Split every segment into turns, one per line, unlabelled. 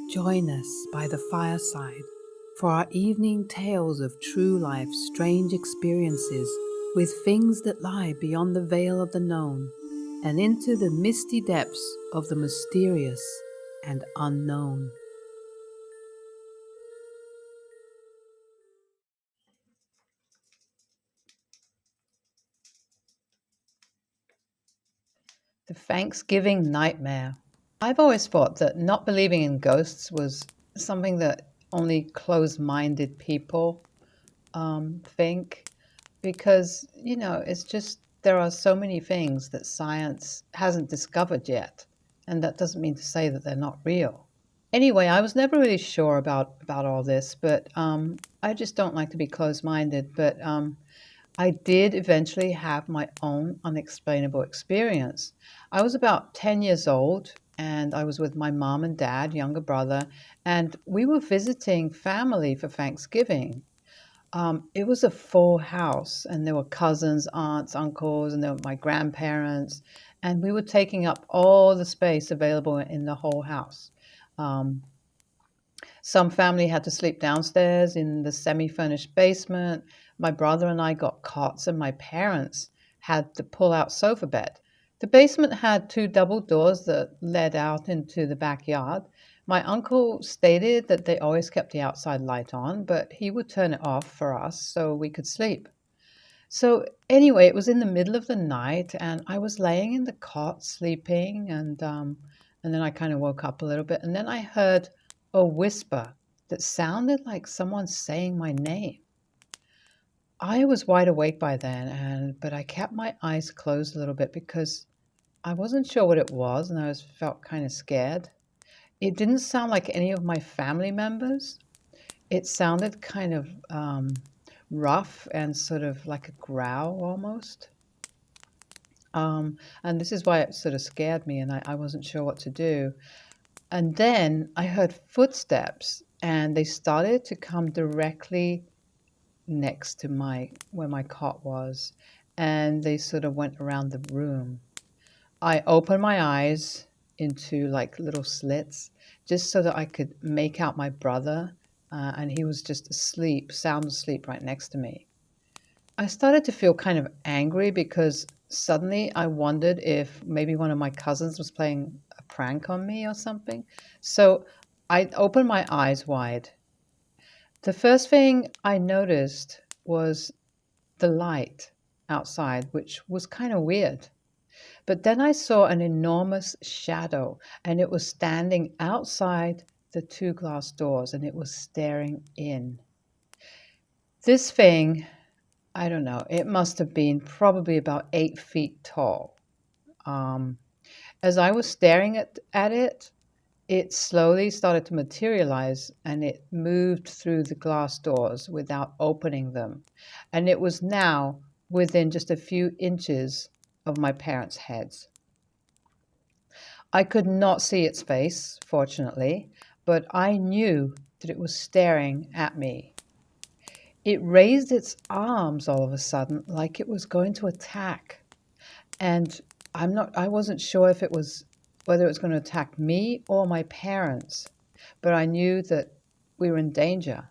Join us by the fireside for our evening tales of true life, strange experiences with things that lie beyond the veil of the known and into the misty depths of the mysterious and unknown.
The Thanksgiving Nightmare. I've always thought that not believing in ghosts was something that only closed minded people think, because, it's just there are so many things that science hasn't discovered yet. And that doesn't mean to say that they're not real. Anyway, I was never really sure about all this, but I just don't like to be closed minded. But I did eventually have my own unexplainable experience. I was about 10 years old and I was with my mom and dad, younger brother, and we were visiting family for Thanksgiving. It was a full house, and there were cousins, aunts, uncles, and there were my grandparents, and we were taking up all the space available in the whole house. Um, some family had to sleep downstairs in the semi-furnished basement. My brother and I got cots, and my parents had the pull-out sofa bed. The basement had two double doors that led out into the backyard. My uncle stated that they always kept the outside light on, but he would turn it off for us so we could sleep. So anyway, it was in the middle of the night, and I was laying in the cot sleeping, and then I kind of woke up a little bit, and then I heard a whisper that sounded like someone saying my name. I was wide awake by then, and but I kept my eyes closed a little bit because I wasn't sure what it was, and I was felt kind of scared. It didn't sound like any of my family members. It sounded kind of rough and sort of like a growl almost. And this is why it sort of scared me, and I wasn't sure what to do. And then I heard footsteps, and they started to come directly next to my where my cot was, and they sort of went around the room. I opened my eyes into like little slits just so that I could make out my brother, and he was just asleep, sound asleep right next to me. I started to feel kind of angry because suddenly I wondered if maybe one of my cousins was playing a prank on me or something. So I opened my eyes wide. The first thing I noticed was the light outside, which was kind of weird. But then I saw an enormous shadow, and it was standing outside the two glass doors, and it was staring in. This thing, I don't know, it must have been probably about 8 feet tall. Um, as I was staring at it, it slowly started to materialize and it moved through the glass doors without opening them. And it was now within just a few inches of my parents' heads. I could not see its face, fortunately, but I knew that it was staring at me. It raised its arms all of a sudden like it was going to attack. And I wasn't sure if it was whether it was going to attack me or my parents, but I knew that we were in danger.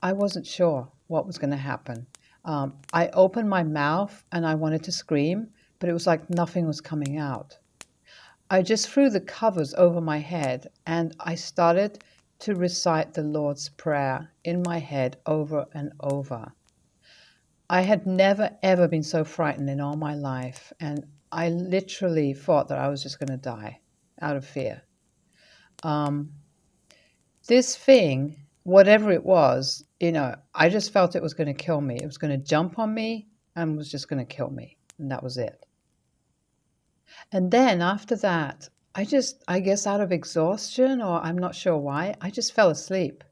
I wasn't sure what was going to happen. I opened my mouth and I wanted to scream, but it was like nothing was coming out. I just threw the covers over my head and I started to recite the Lord's Prayer in my head over and over. I had never ever been so frightened in all my life, and I literally thought that I was just going to die out of fear. Um, this thing, whatever it was, I just felt it was going to kill me. It was going to jump on me and was just going to kill me, and that was it. And then after that, I guess out of exhaustion, or I'm not sure why, I just fell asleep.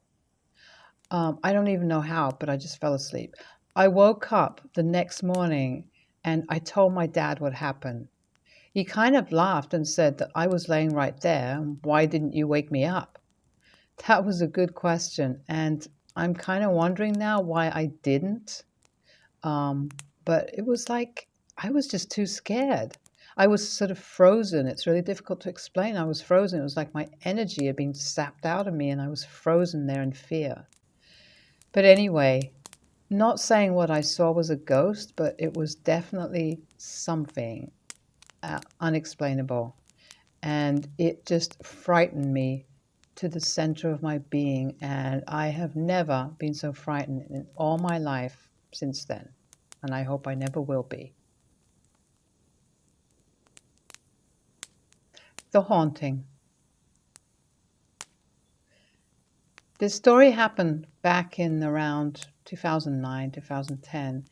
I don't even know how, but I just fell asleep. I woke up the next morning and I told my dad what happened. He kind of laughed and said that I was laying right there. Why didn't you wake me up? That was a good question. And I'm kind of wondering now why I didn't. Um, but it was like I was just too scared. I was sort of frozen. It's really difficult to explain. I was frozen. It was like my energy had been sapped out of me and I was frozen there in fear. But anyway, not saying what I saw was a ghost, but it was definitely something unexplainable. And it just frightened me to the center of my being. And I have never been so frightened in all my life since then. And I hope I never will be. The haunting. This story happened back in around 2009, 2010.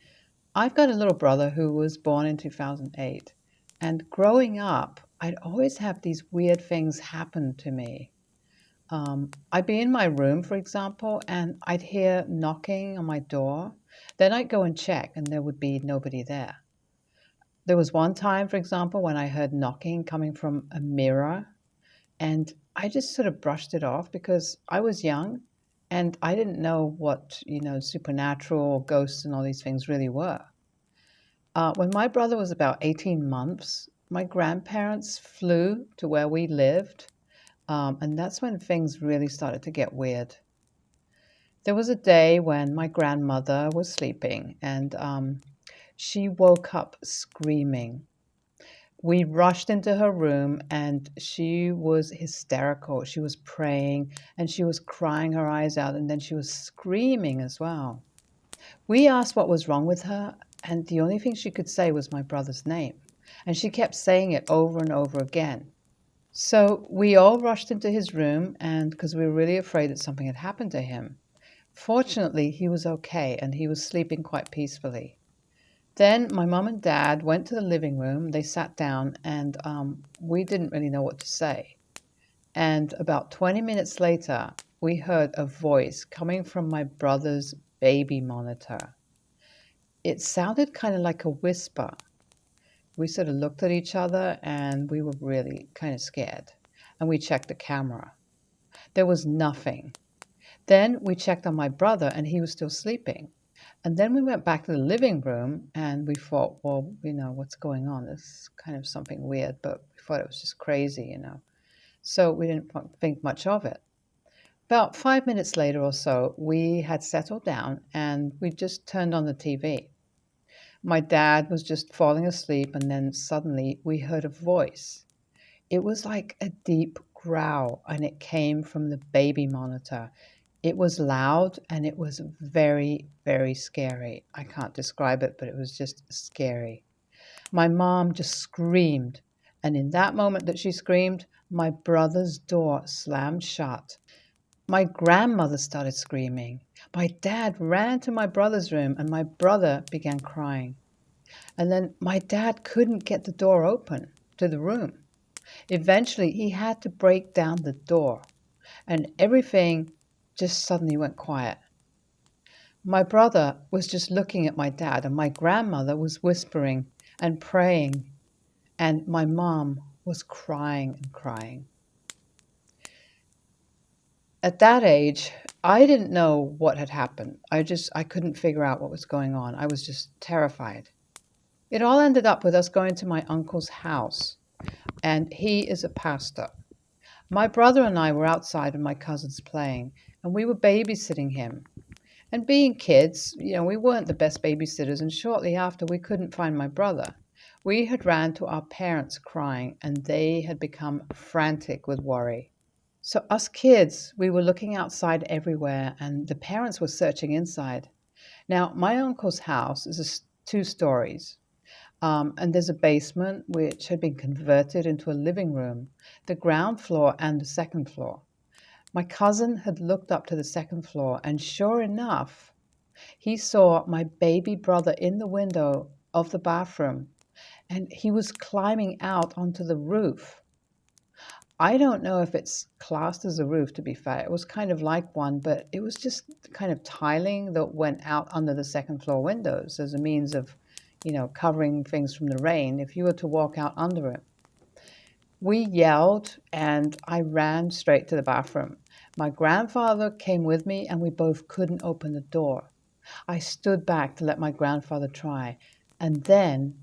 I've got a little brother who was born in 2008. And growing up, I'd always have these weird things happen to me. I'd be in my room, for example, and I'd hear knocking on my door. Then I'd go and check, and there would be nobody there. There was one time, for example, when I heard knocking coming from a mirror, and I just sort of brushed it off because I was young and I didn't know what, supernatural ghosts and all these things really were. When my brother was about 18 months, my grandparents flew to where we lived, and that's when things really started to get weird. There was a day when my grandmother was sleeping and she woke up screaming. We rushed into her room and she was hysterical. She was praying and she was crying her eyes out and then she was screaming as well. We asked what was wrong with her, and the only thing she could say was my brother's name. And she kept saying it over and over again. So we all rushed into his room, and because we were really afraid that something had happened to him. Fortunately, he was okay and he was sleeping quite peacefully. Then my mom and dad went to the living room. They sat down, and we didn't really know what to say. And about 20 minutes later, we heard a voice coming from my brother's baby monitor. It sounded kind of like a whisper. We sort of looked at each other and we were really kind of scared. And we checked the camera. There was nothing. Then we checked on my brother and he was still sleeping. And then we went back to the living room and we thought, well, what's going on? This is kind of something weird, but we thought it was just crazy. So we didn't think much of it. About 5 minutes later or so, we had settled down and we just turned on the TV. My dad was just falling asleep, and then suddenly we heard a voice. It was like a deep growl, and it came from the baby monitor. It was loud, and it was very, very scary. I can't describe it, but it was just scary. My mom just screamed, and in that moment that she screamed, my brother's door slammed shut. My grandmother started screaming. My dad ran to my brother's room, and my brother began crying. And then my dad couldn't get the door open to the room. Eventually, he had to break down the door, and everything just suddenly went quiet. My brother was just looking at my dad, and my grandmother was whispering and praying, and my mom was crying and crying. At that age, I didn't know what had happened. I couldn't figure out what was going on. I was just terrified. It all ended up with us going to my uncle's house, and he is a pastor. My brother and I were outside with my cousins playing, and we were babysitting him. And being kids, we weren't the best babysitters, and shortly after, we couldn't find my brother. We had ran to our parents crying, and they had become frantic with worry. So, us kids, we were looking outside everywhere, and the parents were searching inside. Now, my uncle's house is two stories. And there's a basement which had been converted into a living room, the ground floor and the second floor. My cousin had looked up to the second floor, and sure enough, he saw my baby brother in the window of the bathroom, and he was climbing out onto the roof. I don't know if it's classed as a roof, to be fair. It was kind of like one, but it was just kind of tiling that went out under the second floor windows as a means of, covering things from the rain if you were to walk out under it. We yelled and I ran straight to the bathroom. My grandfather came with me and we both couldn't open the door. I stood back to let my grandfather try. And then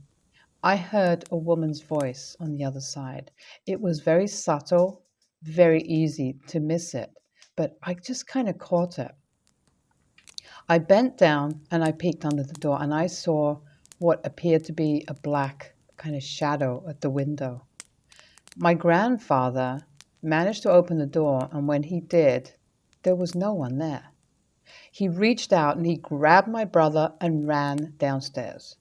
I heard a woman's voice on the other side. It was very subtle, very easy to miss it, but I just kind of caught it. I bent down and I peeked under the door and I saw what appeared to be a black kind of shadow at the window. My grandfather managed to open the door, and when he did, there was no one there. He reached out and he grabbed my brother and ran downstairs.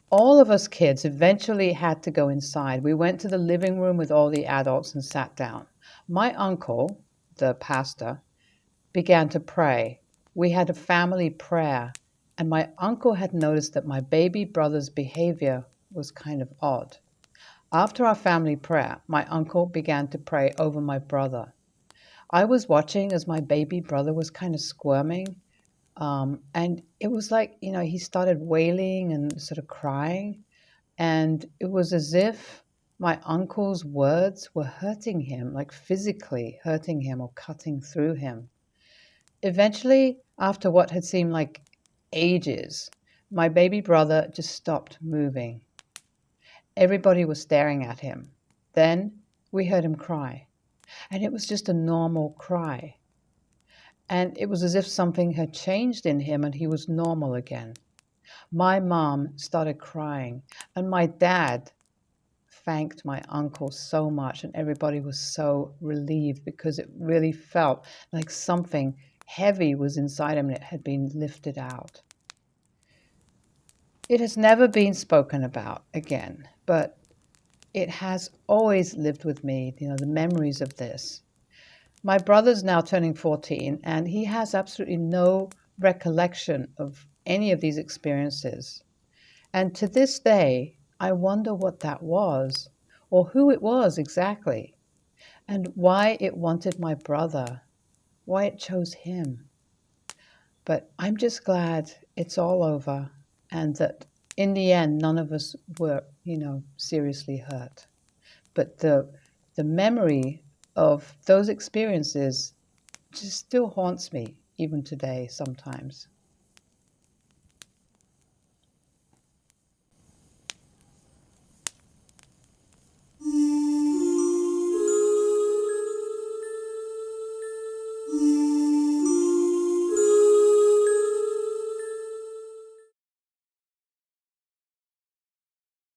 All of us kids eventually had to go inside. We went to the living room with all the adults and sat down. My uncle, the pastor, began to pray. We had a family prayer, and my uncle had noticed that my baby brother's behavior was kind of odd. After our family prayer, my uncle began to pray over my brother. I was watching as my baby brother was kind of squirming, and it was like, he started wailing and sort of crying. And it was as if my uncle's words were hurting him, like physically hurting him or cutting through him. Eventually, after what had seemed like ages, my baby brother just stopped moving. Everybody was staring at him. Then we heard him cry, and it was just a normal cry. And it was as if something had changed in him and he was normal again. My mom started crying, and my dad thanked my uncle so much, and everybody was so relieved because it really felt like something heavy was inside him and it had been lifted out. It has never been spoken about again, but it has always lived with me, the memories of this. My brother's now turning 14, and he has absolutely no recollection of any of these experiences. And to this day, I wonder what that was, or who it was exactly, and why it wanted my brother, why it chose him. But I'm just glad it's all over and that in the end, none of us were, seriously hurt. But the memory of those experiences just still haunts me even today sometimes.